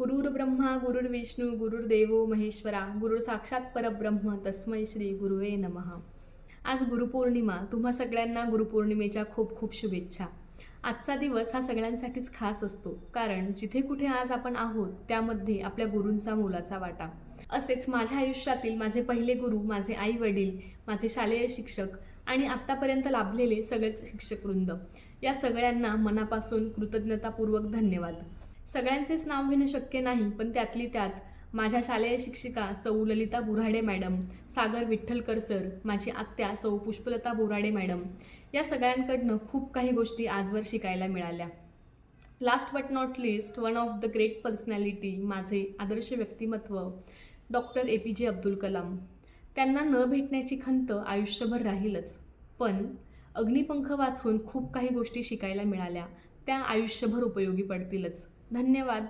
गुरुर्ब्रह्मा गुरुर्विष्णू गुरुर्देवो महेश्वरा गुरु साक्षात परब्रह्म तस्मै श्री गुरुवे नमः. आज गुरुपौर्णिमा. तुम्हा सगळ्यांना गुरुपौर्णिमेच्या खूप खूप शुभेच्छा. आजचा दिवस हा सगळ्यांसाठीच खास असतो, कारण जिथे कुठे आज आपण आहोत त्यामध्ये आपल्या गुरूंचा मोलाचा वाटा. असेच माझ्या आयुष्यातील माझे पहिले गुरु, माझे आई वडील, माझे शालेय शिक्षक आणि आत्तापर्यंत लाभलेले सगळेच शिक्षकवृंद, या सगळ्यांना मनापासून कृतज्ञतापूर्वक धन्यवाद. सगळ्यांचेच नाव घेणं शक्य नाही, पण त्यातली त्यात माझ्या शालेय शिक्षिका सौ ललिता बोराडे मॅडम, सागर विठ्ठलकर सर, माझी आत्या सौ पुष्पलता बोराडे मॅडम, या सगळ्यांकडनं खूप काही गोष्टी आजवर शिकायला मिळाल्या. Last but not list, one of the great personality, माझे आदर्श व्यक्तिमत्व डॉक्टर APJ अब्दुल कलाम. त्यांना न भेटण्याची खंत आयुष्यभर राहीलच, पण अग्निपंख वाचून खूप काही गोष्टी शिकायला मिळाल्या, त्या आयुष्यभर उपयोगी पडतीलच. धन्यवाद.